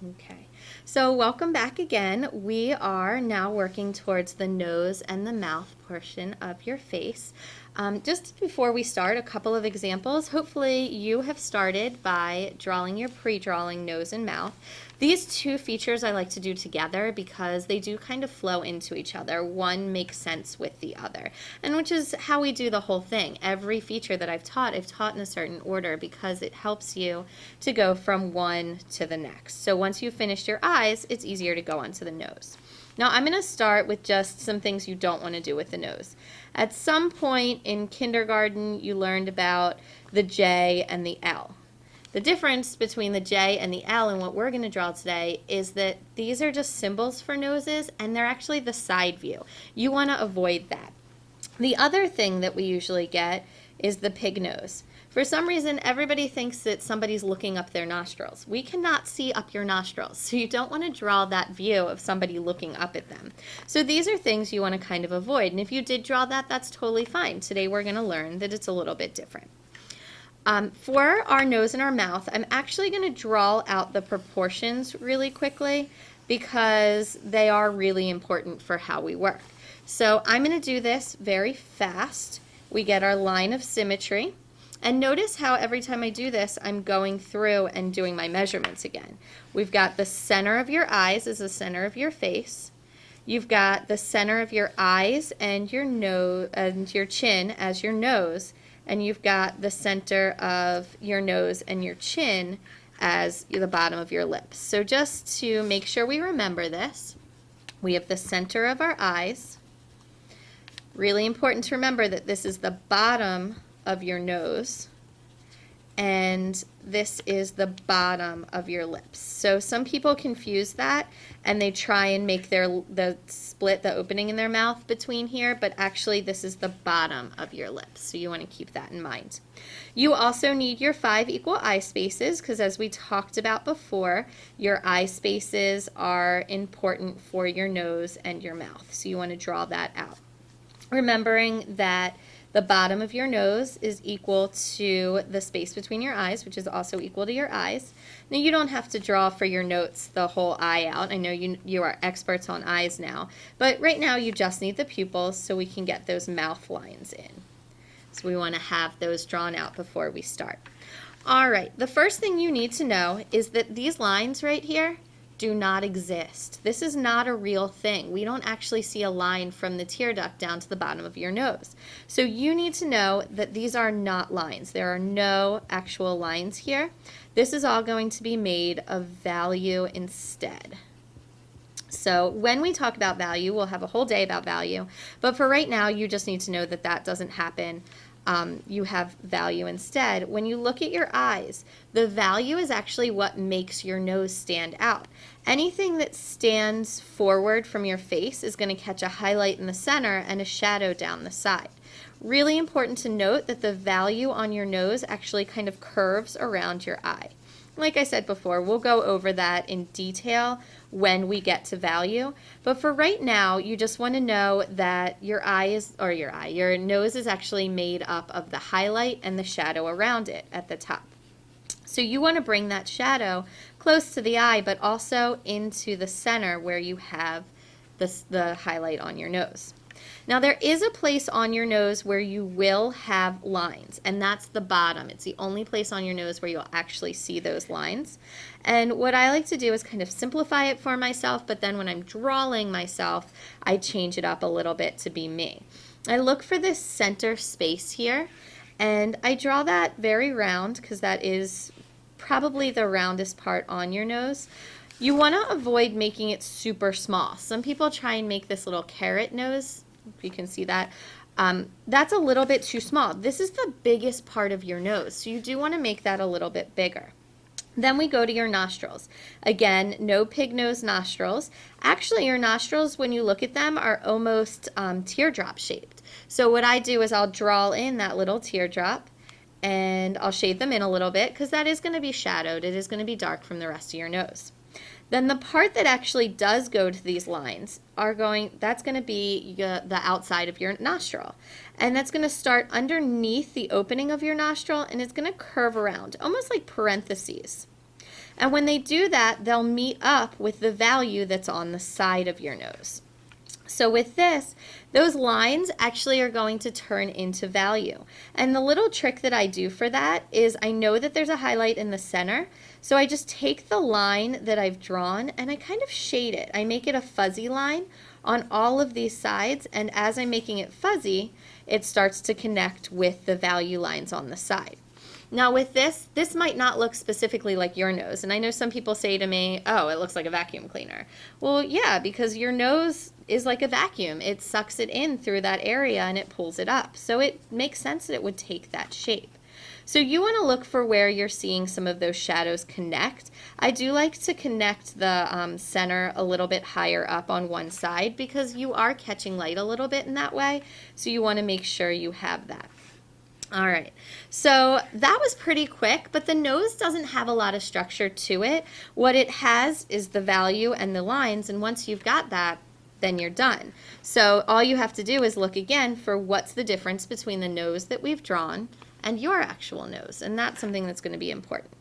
Okay, so welcome back again. We are now working towards the nose and the mouth portion of your face. Just before we start, a couple of examples. Hopefully you have started by drawing your pre-drawing nose and mouth. These two features I like to do together because they do kind of flow into each other. One makes sense with the other, and which is how we do the whole thing. Every feature that I've taught in a certain order because it helps you to go from one to the next. So once you've finished your eyes, it's easier to go on to the nose. Now I'm going to start with just some things you don't want to do with the nose. At some point in kindergarten, you learned about the J and the L. The difference between the J and the L and what we're going to draw today is that these are just symbols for noses and they're actually the side view. You want to avoid that. The other thing that we usually get is the pig nose. For some reason, everybody thinks that somebody's looking up their nostrils. We cannot see up your nostrils, so you don't want to draw that view of somebody looking up at them. So these are things you want to kind of avoid, and if you did draw that, that's totally fine. Today we're going to learn that it's a little bit different. For our nose and our mouth, I'm actually going to draw out the proportions really quickly because they are really important for how we work. So I'm going to do this very fast. We get our line of symmetry. And notice how every time I do this, I'm going through and doing my measurements again. We've got the center of your eyes as the center of your face. You've got the center of your eyes and your nose and your chin as your nose. And you've got the center of your nose and your chin as the bottom of your lips. So just to make sure we remember this, we have the center of our eyes. Really important to remember that this is the bottom of your nose and this is the bottom of your lips. So some people confuse that and they try and make the split, the opening in their mouth between here, but actually this is the bottom of your lips. So you want to keep that in mind. You also need your 5 equal eye spaces because as we talked about before, your eye spaces are important for your nose and your mouth. So you want to draw that out. Remembering that the bottom of your nose is equal to the space between your eyes, which is also equal to your eyes. Now you don't have to draw for your notes the whole eye out. I know you are experts on eyes now, but right now you just need the pupils so we can get those mouth lines in. So we want to have those drawn out before we start. All right, the first thing you need to know is that these lines right here do not exist. This is not a real thing. We don't actually see a line from the tear duct down to the bottom of your nose. So you need to know that these are not lines. There are no actual lines here. This is all going to be made of value instead. So when we talk about value, we'll have a whole day about value, but for right now, you just need to know that that doesn't happen. You have value instead. When you look at your eyes, the value is actually what makes your nose stand out. Anything that stands forward from your face is going to catch a highlight in the center and a shadow down the side. Really important to note that the value on your nose actually kind of curves around your eye. Like I said before, we'll go over that in detail when we get to value. But for right now, you just want to know that your nose is actually made up of the highlight and the shadow around it at the top. So you want to bring that shadow close to the eye, but also into the center where you have the highlight on your nose. Now there is a place on your nose where you will have lines, and that's the bottom. It's the only place on your nose where you'll actually see those lines. And what I like to do is kind of simplify it for myself, but then when I'm drawing myself, I change it up a little bit to be me. I look for this center space here, and I draw that very round because that is probably the roundest part on your nose. You want to avoid making it super small. Some people try and make this little carrot nose. If you can see that, that's a little bit too small. This is the biggest part of your nose, so you do want to make that a little bit bigger. Then we go to your nostrils. Again, no pig nose nostrils. Actually, your nostrils, when you look at them, are almost teardrop shaped. So what I do is I'll draw in that little teardrop, and I'll shade them in a little bit because that is going to be shadowed. It is going to be dark from the rest of your nose. Then the part that actually does go to these lines that's going to be the outside of your nostril. And that's going to start underneath the opening of your nostril and it's going to curve around, almost like parentheses. And when they do that, they'll meet up with the value that's on the side of your nose. So with this, those lines actually are going to turn into value. And the little trick that I do for that is I know that there's a highlight in the center. So I just take the line that I've drawn and I kind of shade it. I make it a fuzzy line on all of these sides. And as I'm making it fuzzy, it starts to connect with the value lines on the side. Now with this might not look specifically like your nose. And I know some people say to me, oh, it looks like a vacuum cleaner. Well, yeah, because your nose is like a vacuum. It sucks it in through that area and it pulls it up. So it makes sense that it would take that shape. So you want to look for where you're seeing some of those shadows connect. I do like to connect the center a little bit higher up on one side because you are catching light a little bit in that way. So you want to make sure you have that. All right, so that was pretty quick, but the nose doesn't have a lot of structure to it. What it has is the value and the lines, and once you've got that, then you're done. So all you have to do is look again for what's the difference between the nose that we've drawn and your actual nose, and that's something that's going to be important.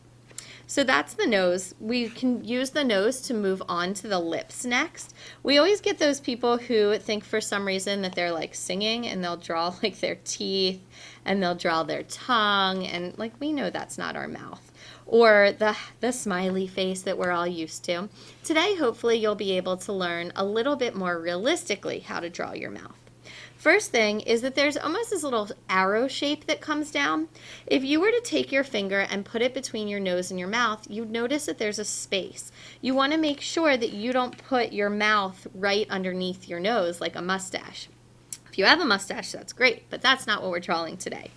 So that's the nose. We can use the nose to move on to the lips next. We always get those people who think for some reason that they're like singing and they'll draw like their teeth and they'll draw their tongue, and like we know that's not our mouth. Or the smiley face that we're all used to. Today, hopefully, you'll be able to learn a little bit more realistically how to draw your mouth. First thing is that there's almost this little arrow shape that comes down. If you were to take your finger and put it between your nose and your mouth, you'd notice that there's a space. You want to make sure that you don't put your mouth right underneath your nose like a mustache. If you have a mustache, that's great, but that's not what we're drawing today.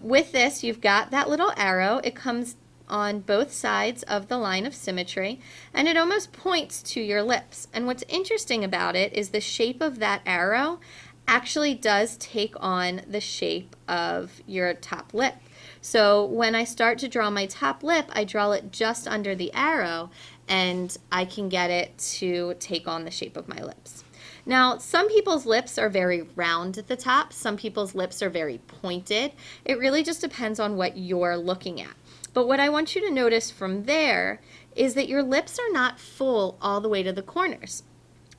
With this, you've got that little arrow. It comes on both sides of the line of symmetry, and it almost points to your lips. And what's interesting about it is the shape of that arrow actually does take on the shape of your top lip. So when I start to draw my top lip, I draw it just under the arrow, and I can get it to take on the shape of my lips. Now, some people's lips are very round at the top. Some people's lips are very pointed. It really just depends on what you're looking at. But what I want you to notice from there is that your lips are not full all the way to the corners.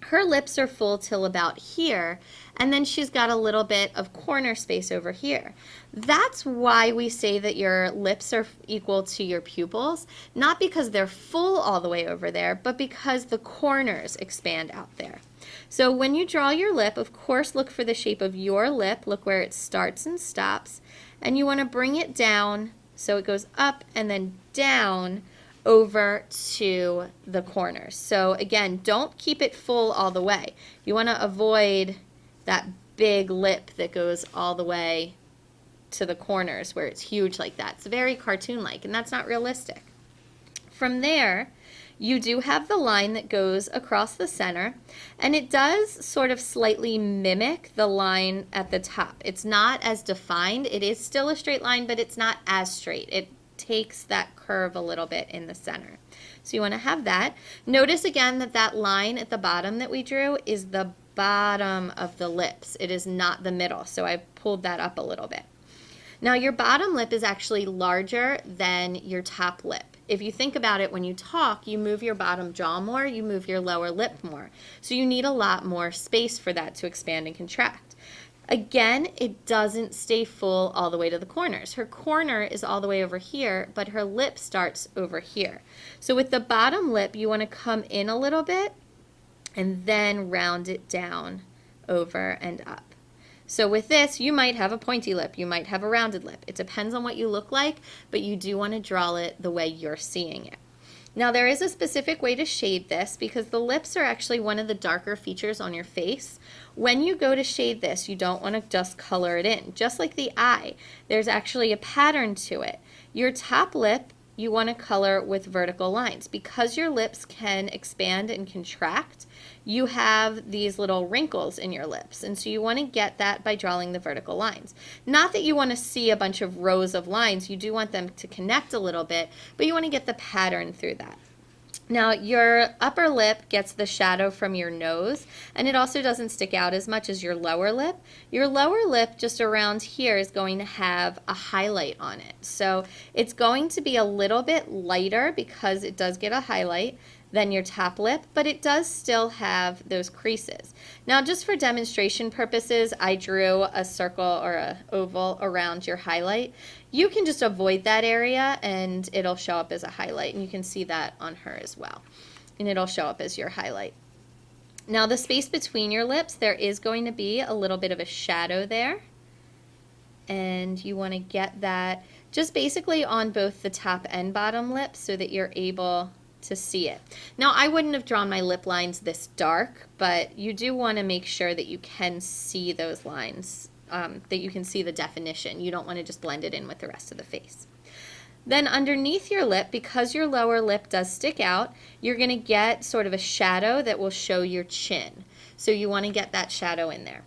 Her lips are full till about here, and then she's got a little bit of corner space over here. That's why we say that your lips are equal to your pupils, not because they're full all the way over there, but because the corners expand out there. So when you draw your lip, of course, look for the shape of your lip. Look where it starts and stops, and you want to bring it down so it goes up and then down over to the corners. So again, don't keep it full all the way. You want to avoid that big lip that goes all the way to the corners where it's huge like that. It's very cartoon-like, and that's not realistic. From there, you do have the line that goes across the center, and it does sort of slightly mimic the line at the top. It's not as defined. It is still a straight line, but it's not as straight. It takes that curve a little bit in the center. So you want to have that. Notice again that that line at the bottom that we drew is the bottom of the lips. It is not the middle, so I pulled that up a little bit. Now your bottom lip is actually larger than your top lip. If you think about it, when you talk, you move your bottom jaw more, you move your lower lip more. So you need a lot more space for that to expand and contract. Again, it doesn't stay full all the way to the corners. Her corner is all the way over here, but her lip starts over here. So with the bottom lip, you want to come in a little bit and then round it down over and up. So with this, you might have a pointy lip, you might have a rounded lip. It depends on what you look like, but you do want to draw it the way you're seeing it. Now there is a specific way to shade this because the lips are actually one of the darker features on your face. When you go to shade this, you don't want to just color it in. Just like the eye, there's actually a pattern to it. Your top lip, you want to color with vertical lines. Because your lips can expand and contract, you have these little wrinkles in your lips, and so you want to get that by drawing the vertical lines. Not that you want to see a bunch of rows of lines, you do want them to connect a little bit, but you want to get the pattern through that. Now, your upper lip gets the shadow from your nose, and it also doesn't stick out as much as your lower lip. Your lower lip, just around here, is going to have a highlight on it. So it's going to be a little bit lighter because it does get a highlight than your top lip, but it does still have those creases. Now, just for demonstration purposes, I drew a circle or a oval around your highlight. You can just avoid that area and it'll show up as a highlight, and you can see that on her as well. And it'll show up as your highlight. Now, the space between your lips, there is going to be a little bit of a shadow there. And you want to get that just basically on both the top and bottom lip so that you're able to see it. Now, I wouldn't have drawn my lip lines this dark, but you do want to make sure that you can see those lines, that you can see the definition. You don't want to just blend it in with the rest of the face. Then underneath your lip, because your lower lip does stick out, you're going to get sort of a shadow that will show your chin. So you want to get that shadow in there.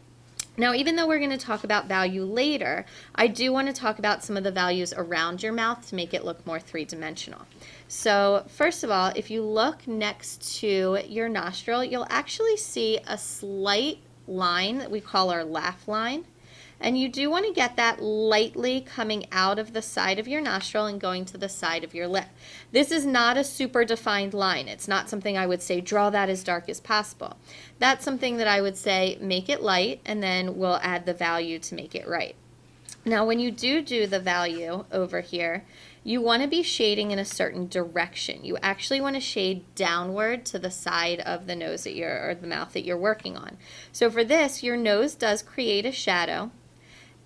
Now, even though we're going to talk about value later, I do want to talk about some of the values around your mouth to make it look more three-dimensional. So first of all, if you look next to your nostril, you'll actually see a slight line that we call our laugh line. And you do want to get that lightly coming out of the side of your nostril and going to the side of your lip. This is not a super defined line. It's not something I would say draw that as dark as possible. That's something that I would say make it light, and then we'll add the value to make it right. Now, when you do the value over here, you want to be shading in a certain direction. You actually want to shade downward to the side of the nose that or the mouth that you're working on. So for this, your nose does create a shadow.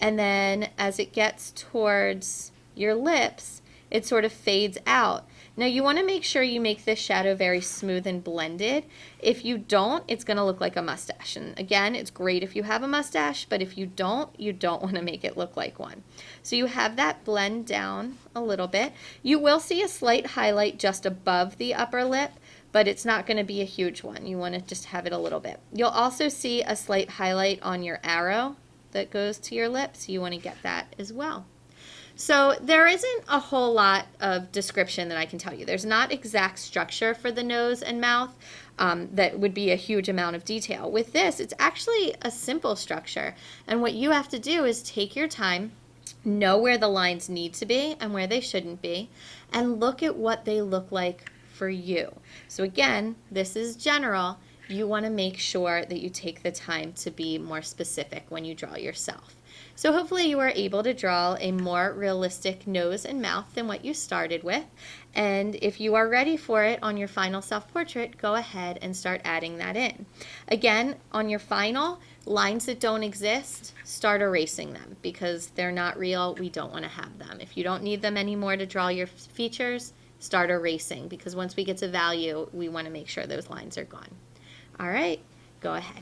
And then as it gets towards your lips, it sort of fades out. Now you want to make sure you make this shadow very smooth and blended. If you don't, it's going to look like a mustache. And again, it's great if you have a mustache, but if you don't want to make it look like one. So you have that blend down a little bit. You will see a slight highlight just above the upper lip, but it's not going to be a huge one. You want to just have it a little bit. You'll also see a slight highlight on your arrow that goes to your lips. You want to get that as well. So there isn't a whole lot of description that I can tell you. There's not exact structure for the nose and mouth that would be a huge amount of detail. With this, it's actually a simple structure. And what you have to do is take your time, know where the lines need to be and where they shouldn't be, and look at what they look like for you. So again, this is general. You want to make sure that you take the time to be more specific when you draw yourself. So hopefully you were able to draw a more realistic nose and mouth than what you started with. And if you are ready for it on your final self-portrait, go ahead and start adding that in. Again, on your final, lines that don't exist, start erasing them because they're not real. We don't want to have them. If you don't need them anymore to draw your features, start erasing because once we get to value, we want to make sure those lines are gone. All right, go ahead.